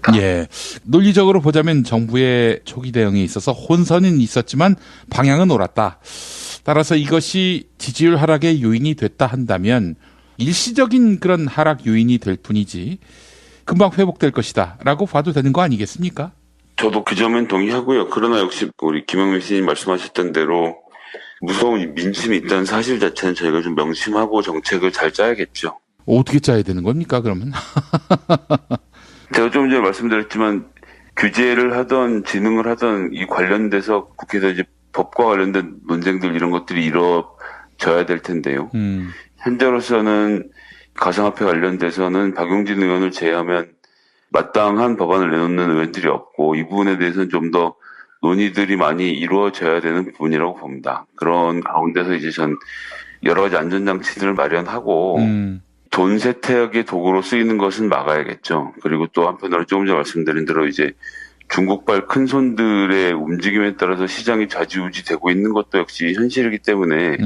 같습니다. 예. 논리적으로 보자면 정부의 초기 대응에 있어서 혼선은 있었지만 방향은 옳았다. 따라서 이것이 지지율 하락의 요인이 됐다 한다면 일시적인 그런 하락 요인이 될 뿐이지 금방 회복될 것이다 라고 봐도 되는 거 아니겠습니까? 저도 그 점은 동의하고요. 그러나 역시 우리 김영민 씨님 말씀하셨던 대로 무서운 민심이 있다는 사실 자체는 저희가 좀 명심하고 정책을 잘 짜야겠죠. 어떻게 짜야 되는 겁니까 그러면? 제가 좀 전에 말씀드렸지만 규제를 하던 진흥을 하던 이 관련돼서 국회에서 이제 법과 관련된 논쟁들 이런 것들이 이루어져야 될 텐데요. 현재로서는 가상화폐 관련돼서는 박용진 의원을 제외하면 마땅한 법안을 내놓는 의원들이 없고 이 부분에 대해서는 좀 더 논의들이 많이 이루어져야 되는 부분이라고 봅니다. 그런 가운데서 이제 전 여러 가지 안전장치들을 마련하고 돈 세탁의 도구로 쓰이는 것은 막아야겠죠. 그리고 또 한편으로 조금 전에 말씀드린 대로 이제 중국발 큰손들의 움직임에 따라서 시장이 좌지우지되고 있는 것도 역시 현실이기 때문에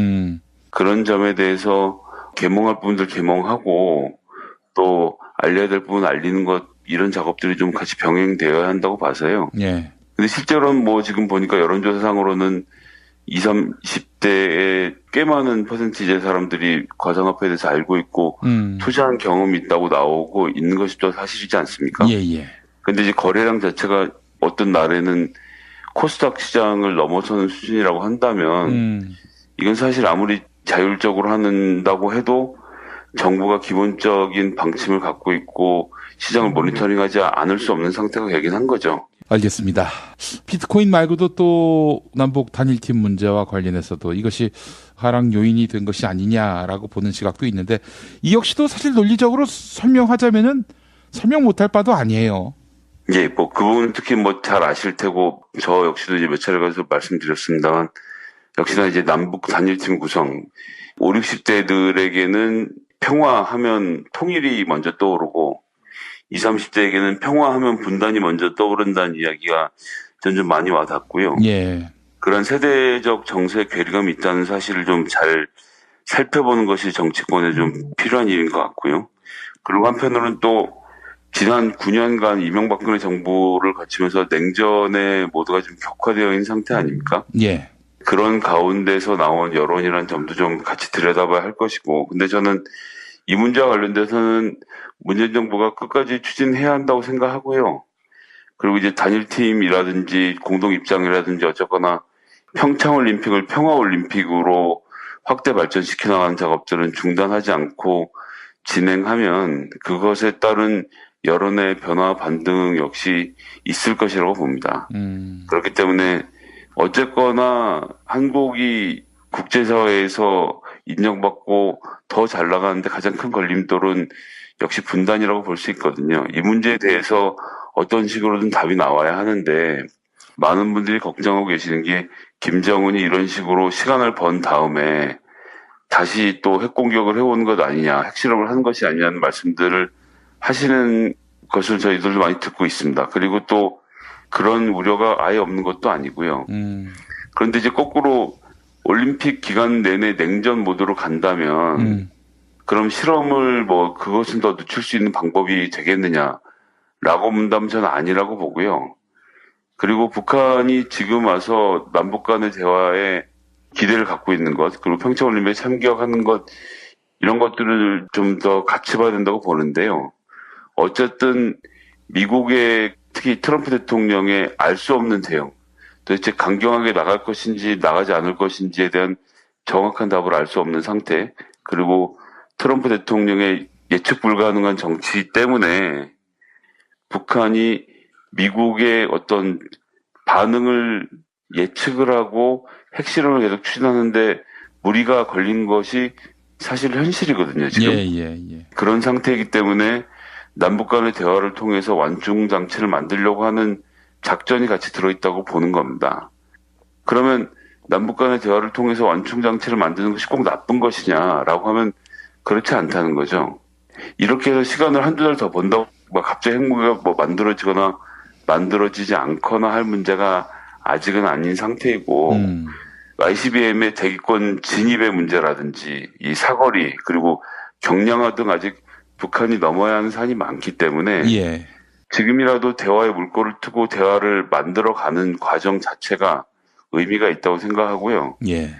그런 점에 대해서 개몽할 부분들 개몽하고 또 알려야 될 부분 알리는 것 이런 작업들이 좀 같이 병행되어야 한다고 봐서요. 예. 근데 실제로는 뭐 지금 보니까 여론조사상으로는 20, 30대에 꽤 많은 퍼센티지의 사람들이 가상화폐에 대해서 알고 있고 투자한 경험이 있다고 나오고 있는 것이 또 사실이지 않습니까? 예. 근데 이제 거래량 자체가 어떤 날에는 코스닥 시장을 넘어서는 수준이라고 한다면 이건 사실 아무리 자율적으로 한다고 해도 정부가 기본적인 방침을 갖고 있고 시장을 모니터링하지 않을 수 없는 상태가 되긴 한 거죠. 알겠습니다. 비트코인 말고도 또 남북 단일팀 문제와 관련해서도 이것이 하락 요인이 된 것이 아니냐라고 보는 시각도 있는데 이 역시도 사실 논리적으로 설명하자면은 설명 못할 바도 아니에요. 예, 뭐 그 부분은 특히 뭐 잘 아실 테고 저 역시도 이제 몇 차례 가서 말씀드렸습니다만 역시나 이제 남북 단일팀 구성 5, 60대들에게는 평화하면 통일이 먼저 떠오르고 20, 30대에게는 평화하면 분단이 먼저 떠오른다는 이야기가 전 좀 많이 와닿고요. 예. 그런 세대적 정세 괴리감이 있다는 사실을 좀 잘 살펴보는 것이 정치권에 좀 필요한 일인 것 같고요. 그리고 한편으로는 또 지난 9년간 이명박근혜 정부를 거치면서 냉전에 모두가 좀 격화되어 있는 상태 아닙니까? 예. 그런 가운데서 나온 여론이라는 점도 좀 같이 들여다봐야 할 것이고, 근데 저는 이 문제와 관련돼서는 문재인 정부가 끝까지 추진해야 한다고 생각하고요. 그리고 이제 단일팀이라든지 공동 입장이라든지 어쨌거나 평창올림픽을 평화올림픽으로 확대 발전시켜 나가는 작업들은 중단하지 않고 진행하면 그것에 따른 여론의 변화 반등 역시 있을 것이라고 봅니다. 그렇기 때문에 어쨌거나 한국이 국제사회에서 인정받고 더 잘 나가는데 가장 큰 걸림돌은 역시 분단이라고 볼 수 있거든요. 이 문제에 대해서 어떤 식으로든 답이 나와야 하는데 많은 분들이 걱정하고 계시는 게 김정은이 이런 식으로 시간을 번 다음에 다시 또 핵공격을 해오는 것 아니냐, 핵실험을 하는 것이 아니냐는 말씀들을 하시는 것을 저희들도 많이 듣고 있습니다. 그리고 또 그런 우려가 아예 없는 것도 아니고요. 그런데 이제 거꾸로 올림픽 기간 내내 냉전 모드로 간다면 그럼 실험을 뭐 그것은 더 늦출 수 있는 방법이 되겠느냐라고 문다면 저는 아니라고 보고요. 그리고 북한이 지금 와서 남북 간의 대화에 기대를 갖고 있는 것, 그리고 평창올림픽에 참가하는 것, 이런 것들을 좀 더 같이 봐야 된다고 보는데요. 어쨌든 미국의 특히 트럼프 대통령의 알 수 없는 대응, 도대체 강경하게 나갈 것인지 나가지 않을 것인지에 대한 정확한 답을 알 수 없는 상태, 그리고 트럼프 대통령의 예측 불가능한 정치 때문에 북한이 미국의 어떤 반응을 예측을 하고 핵실험을 계속 추진하는데 무리가 걸린 것이 사실 현실이거든요, 지금. 예. 그런 상태이기 때문에 남북 간의 대화를 통해서 완충 장치를 만들려고 하는 작전이 같이 들어있다고 보는 겁니다. 그러면 남북 간의 대화를 통해서 완충 장치를 만드는 것이 꼭 나쁜 것이냐라고 하면 그렇지 않다는 거죠. 이렇게 해서 시간을 한두 달 더 번다고 갑자기 핵무기가 뭐 만들어지거나 만들어지지 않거나 할 문제가 아직은 아닌 상태이고 ICBM의 대기권 진입의 문제라든지 이 사거리 그리고 경량화 등 아직 북한이 넘어야 하는 산이 많기 때문에 예. 지금이라도 대화의 물꼬를 트고 대화를 만들어가는 과정 자체가 의미가 있다고 생각하고요. 예.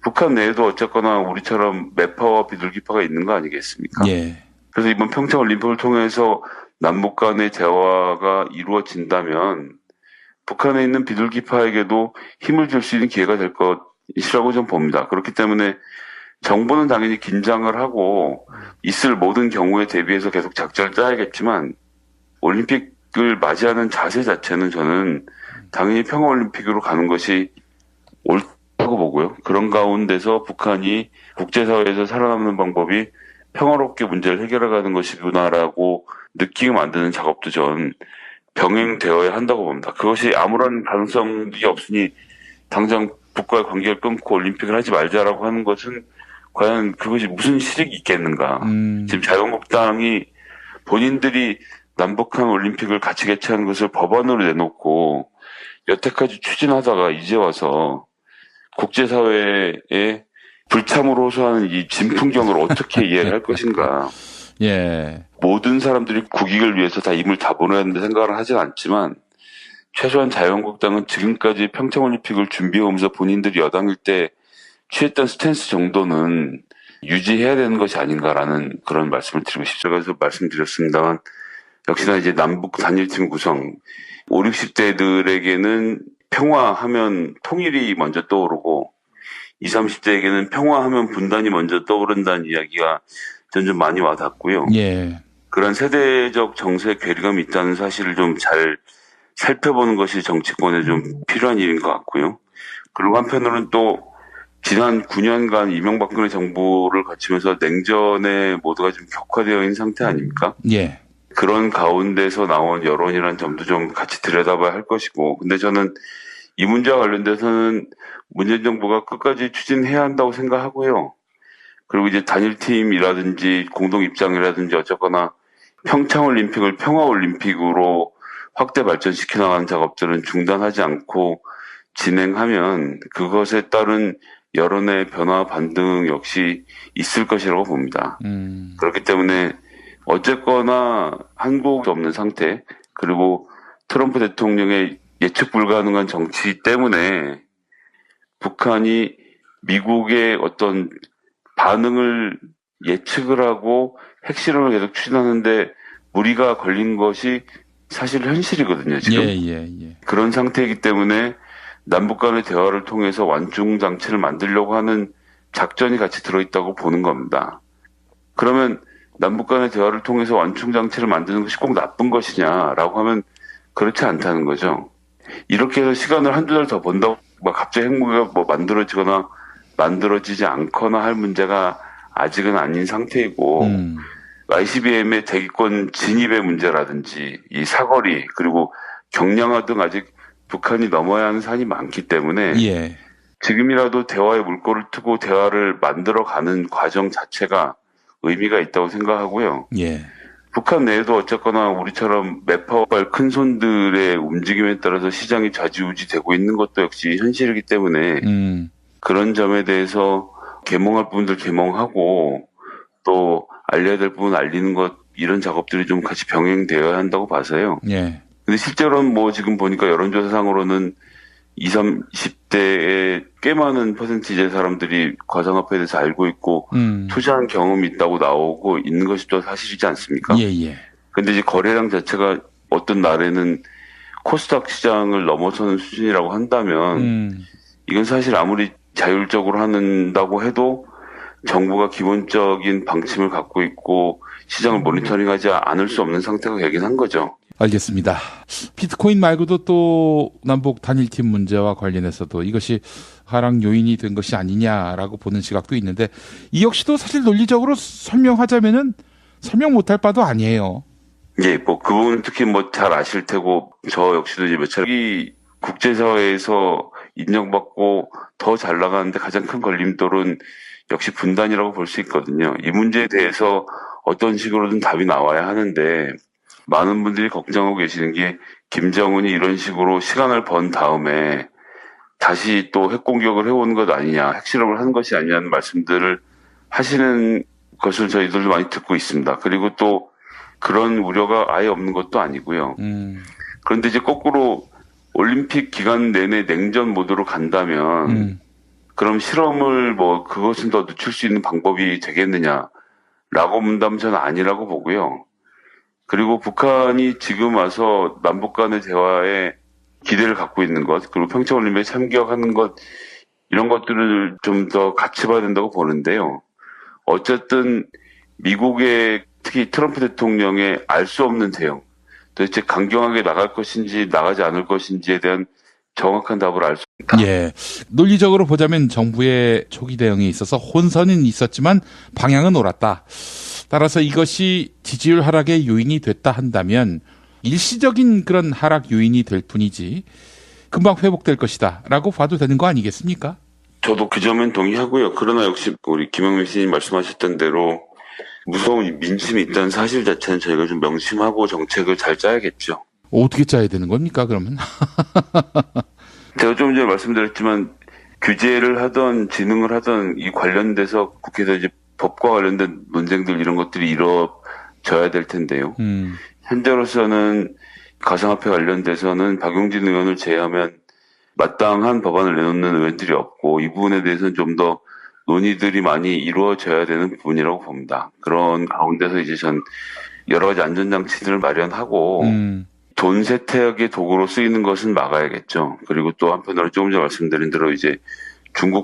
북한 내에도 어쨌거나 우리처럼 매파와 비둘기파가 있는 거 아니겠습니까? 예. 그래서 이번 평창 올림픽을 통해서 남북 간의 대화가 이루어진다면 북한에 있는 비둘기파에게도 힘을 줄 수 있는 기회가 될 것이라고 좀 봅니다. 그렇기 때문에 정부는 당연히 긴장을 하고 있을 모든 경우에 대비해서 계속 작전을 짜야겠지만 올림픽을 맞이하는 자세 자체는 저는 당연히 평화올림픽으로 가는 것이 옳다고 보고요. 그런 가운데서 북한이 국제사회에서 살아남는 방법이 평화롭게 문제를 해결해가는 것이구나라고 느끼게 만드는 작업도 전 병행되어야 한다고 봅니다. 그것이 아무런 가능성이 없으니 당장 북과의 관계를 끊고 올림픽을 하지 말자라고 하는 것은 과연 그것이 무슨 실익이 있겠는가. 지금 자유한국당이 본인들이 남북한 올림픽을 같이 개최하는 것을 법안으로 내놓고 여태까지 추진하다가 이제 와서 국제사회에 불참으로 호소하는 이 진풍경을 어떻게 이해를 할 것인가. 예. 모든 사람들이 국익을 위해서 다 임을 다 보내야 한다 생각을 하진 않지만 최소한 자유한국당은 지금까지 평창올림픽을 준비해오면서 본인들이 여당일 때 취했던 스탠스 정도는 유지해야 되는 것이 아닌가라는 그런 말씀을 드리고 싶죠. 그래서 말씀드렸습니다만 역시나 이제 남북 단일팀 구성 5, 60대들에게는 평화하면 통일이 먼저 떠오르고 20, 30대에게는 평화하면 분단이 먼저 떠오른다는 이야기가 전 좀 많이 와닿고요. 예. 그런 세대적 정세 괴리감이 있다는 사실을 좀 잘 살펴보는 것이 정치권에 좀 필요한 일인 것 같고요. 그리고 한편으로는 또 지난 9년간 이명박근혜 정부를 거치면서 냉전에 모두가 좀 격화되어 있는 상태 아닙니까? 예. 그런 가운데서 나온 여론이라는 점도 좀 같이 들여다봐야 할 것이고, 근데 저는 이 문제와 관련돼서는 문재인 정부가 끝까지 추진해야 한다고 생각하고요. 그리고 이제 단일팀이라든지 공동 입장이라든지 어쨌거나 평창올림픽을 평화올림픽으로 확대 발전시켜 나가는 작업들은 중단하지 않고 진행하면 그것에 따른 여론의 변화 반등 역시 있을 것이라고 봅니다. 그렇기 때문에 어쨌거나 한국도 없는 상태, 그리고 트럼프 대통령의 예측 불가능한 정치 때문에 북한이 미국의 어떤 반응을 예측을 하고 핵실험을 계속 추진하는데 무리가 걸린 것이 사실 현실이거든요, 지금. 예. 그런 상태이기 때문에 남북 간의 대화를 통해서 완충 장치를 만들려고 하는 작전이 같이 들어있다고 보는 겁니다. 그러면 남북 간의 대화를 통해서 완충 장치를 만드는 것이 꼭 나쁜 것이냐라고 하면 그렇지 않다는 거죠. 이렇게 해서 시간을 한두 달 더 번다고 막 갑자기 핵무기가 뭐 만들어지거나 만들어지지 않거나 할 문제가 아직은 아닌 상태이고 ICBM의 대기권 진입의 문제라든지 이 사거리 그리고 경량화 등 아직 북한이 넘어야 하는 산이 많기 때문에 예. 지금이라도 대화의 물꼬를 트고 대화를 만들어가는 과정 자체가 의미가 있다고 생각하고요. 예. 북한 내에도 어쨌거나 우리처럼 매파발 큰 손들의 움직임에 따라서 시장이 좌지우지되고 있는 것도 역시 현실이기 때문에 그런 점에 대해서 계몽할 부분들 계몽하고 또 알려야 될 부분 알리는 것 이런 작업들이 좀 같이 병행되어야 한다고 봐서요. 예. 근데 실제로는 뭐 지금 보니까 여론조사상으로는 20, 30대에 꽤 많은 퍼센티지의 사람들이 가상화폐에 대해서 알고 있고 투자한 경험이 있다고 나오고 있는 것이 또 사실이지 않습니까? 예. 근데 이제 거래량 자체가 어떤 날에는 코스닥 시장을 넘어서는 수준이라고 한다면 이건 사실 아무리 자율적으로 한다고 해도 정부가 기본적인 방침을 갖고 있고 시장을 모니터링하지 않을 수 없는 상태가 되긴 한 거죠. 알겠습니다. 비트코인 말고도 또 남북 단일팀 문제와 관련해서도 이것이 하락 요인이 된 것이 아니냐라고 보는 시각도 있는데 이 역시도 사실 논리적으로 설명하자면은 설명 못할 바도 아니에요. 예, 뭐 그 부분은 특히 뭐 잘 아실 테고 저 역시도 이제 몇 차례 이 국제사회에서 인정받고 더 잘 나가는데 가장 큰 걸림돌은 역시 분단이라고 볼 수 있거든요. 이 문제에 대해서 어떤 식으로든 답이 나와야 하는데 많은 분들이 걱정하고 계시는 게 김정은이 이런 식으로 시간을 번 다음에 다시 또 핵공격을 해오는 것 아니냐, 핵실험을 하는 것이 아니냐는 말씀들을 하시는 것을 저희들도 많이 듣고 있습니다. 그리고 또 그런 우려가 아예 없는 것도 아니고요. 그런데 이제 거꾸로 올림픽 기간 내내 냉전 모드로 간다면 그럼 실험을 그것은 더 늦출 수 있는 방법이 되겠느냐라고 문다면 저는 아니라고 보고요. 그리고 북한이 지금 와서 남북 간의 대화에 기대를 갖고 있는 것, 그리고 평창올림픽에 참가하는 것, 이런 것들을 좀 더 같이 봐야 된다고 보는데요. 어쨌든 미국의 특히 트럼프 대통령의 알 수 없는 대응, 도대체 강경하게 나갈 것인지 나가지 않을 것인지에 대한 정확한 답을 알 수 없다. 예. 논리적으로 보자면 정부의 초기 대응에 있어서 혼선은 있었지만 방향은 옳았다. 따라서 이것이 지지율 하락의 요인이 됐다 한다면 일시적인 그런 하락 요인이 될 뿐이지 금방 회복될 것이다 라고 봐도 되는 거 아니겠습니까? 저도 그 점은 동의하고요. 그러나 역시 우리 김영민 씨님 말씀하셨던 대로 무서운 민심이 있다는 사실 자체는 저희가 좀 명심하고 정책을 잘 짜야겠죠. 어떻게 짜야 되는 겁니까 그러면? 제가 좀 전에 말씀드렸지만 규제를 하던 진흥을 하던 이 관련돼서 국회에서 이제 법과 관련된 논쟁들 이런 것들이 이루어져야 될 텐데요. 현재로서는 가상화폐 관련돼서는 박용진 의원을 제외하면 마땅한 법안을 내놓는 의원들이 없고 이 부분에 대해서는 좀 더 논의들이 많이 이루어져야 되는 부분이라고 봅니다. 그런 가운데서 이제 전 여러 가지 안전장치들을 마련하고 돈 세탁의 도구로 쓰이는 것은 막아야겠죠. 그리고 또 한편으로 조금 전에 말씀드린 대로 이제 중국